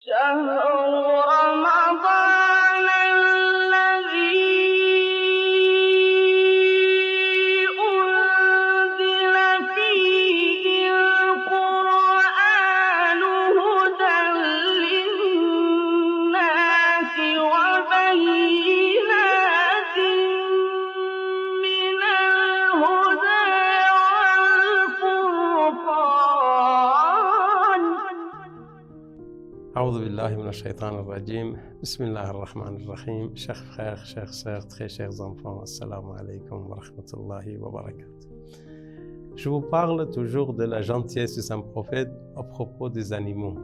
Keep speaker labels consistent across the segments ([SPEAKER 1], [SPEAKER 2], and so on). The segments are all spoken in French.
[SPEAKER 1] شهر رمضان الذي أنزل فيه القرآن هدى للناس وبينات من الهدى والفرقان.
[SPEAKER 2] أعوذ بالله من الشيطان الرجيم. بسم الله الرحمن الرحيم. Chers frères, chères sœurs, très chers enfants, assalamu alaikum wa rahmatullahi wa barakatuh. Je vous parle toujours de la gentillesse du Saint-Prophète à propos des animaux,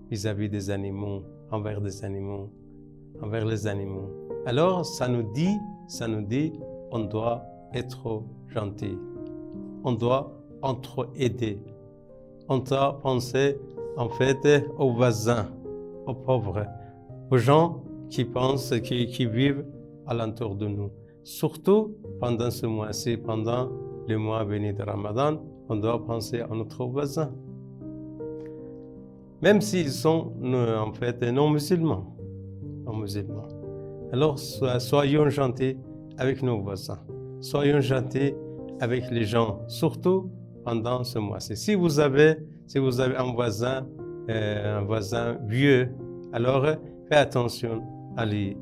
[SPEAKER 2] vis-à-vis des animaux, envers les animaux. Alors, ça nous dit, on doit être gentil, on doit entre-aider, on doit penser en fait aux voisins, aux pauvres, aux gens qui pensent, qui vivent alentour de nous. Surtout pendant ce mois-ci, pendant le mois béni de Ramadan, on doit penser à notre voisin. Même s'ils sont en fait non musulmans. Alors soyons gentils avec nos voisins. Soyons gentils avec les gens, surtout pendant ce mois-ci. Si vous avez un voisin vieux, alors faites attention à lui.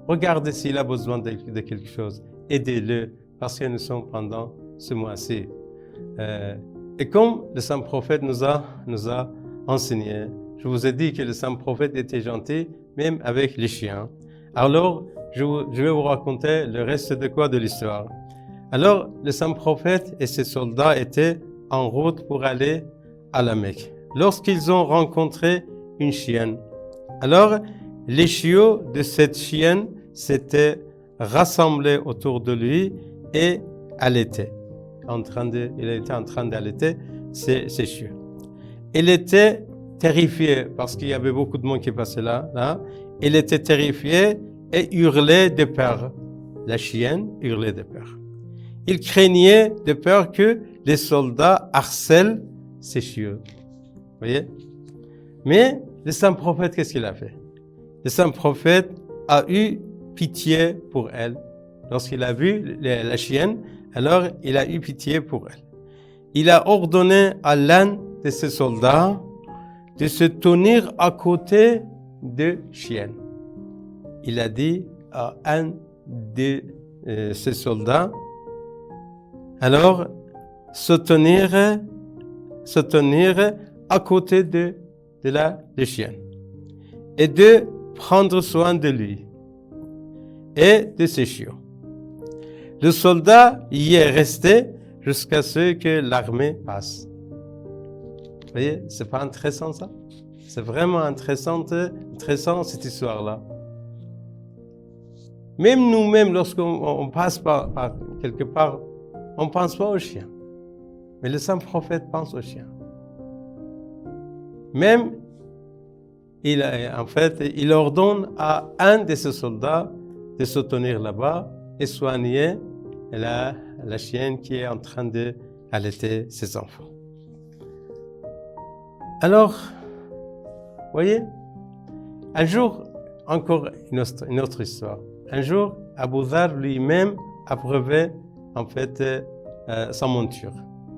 [SPEAKER 2] Regardez s'il a besoin de quelque chose. Aidez-le, parce que nous sommes pendant ce mois-ci. Et comme le Saint-Prophète nous a enseigné, je vous ai dit que le Saint-Prophète était gentil, même avec les chiens. Alors, je vais vous raconter le reste de l'histoire. Alors, le Saint-Prophète et ses soldats étaient en route pour aller à la Mecque. Lorsqu'ils ont rencontré une chienne, alors les chiots de cette chienne s'étaient rassemblés autour de lui et allaitaient. Il était en train d'allaiter ces chiots. Il était terrifié parce qu'il y avait beaucoup de monde qui passait là. Il était terrifié et hurlait de peur. La chienne hurlait de peur. Il craignait de peur que les soldats harcèlent ces chiots. Vous voyez? Mais le Saint-Prophète, qu'est-ce qu'il a fait? Le Saint-Prophète a eu pitié pour elle. Lorsqu'il a vu la chienne, alors il a eu pitié pour elle. Il a ordonné à l'un de ses soldats de se tenir à côté de chienne. Il a dit à un de ses soldats, alors se tenir à côté de la chienne et de prendre soin de lui et de ses chiots. Le soldat y est resté jusqu'à ce que l'armée passe. Vous voyez, c'est pas intéressant ça? C'est vraiment intéressant cette histoire-là. Même nous-mêmes, lorsqu'on passe par quelque part, on ne pense pas aux chiens. Mais le Saint-Prophète pense aux chiens. Même, il ordonne à un de ses soldats de se tenir là-bas et soigner la chienne qui est en train d'allaiter ses enfants. Alors, voyez, un jour, encore une autre histoire. Un jour, Abu Dhar lui-même abreuvait en fait sa monture.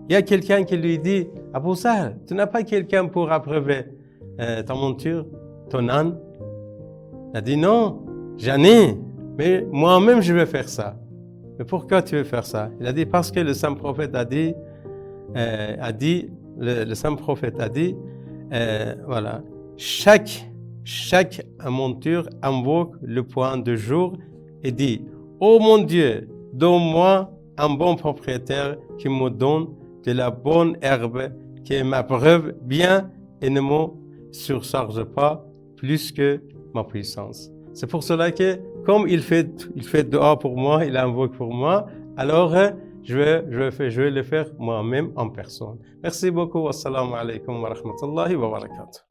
[SPEAKER 2] Il y a quelqu'un qui lui dit, Abu Dhar, tu n'as pas quelqu'un pour abreuver ta monture, ton âne? Il a dit, non, j'en ai, mais moi-même je vais faire ça. Mais pourquoi tu veux faire ça? Il a dit, parce que le Saint-Prophète le Saint-Prophète a dit, voilà, chaque monture invoque le point de jour et dit, oh mon Dieu, donne-moi un bon propriétaire qui me donne de la bonne herbe, qui m'abreuve bien et ne me surcharge pas plus que ma puissance. C'est pour cela que, comme il fait dehors pour moi, il invoque pour moi, alors je vais le faire moi-même en personne. Merci beaucoup. Wassalamu alaikum wa rahmatullahi wa barakatuh.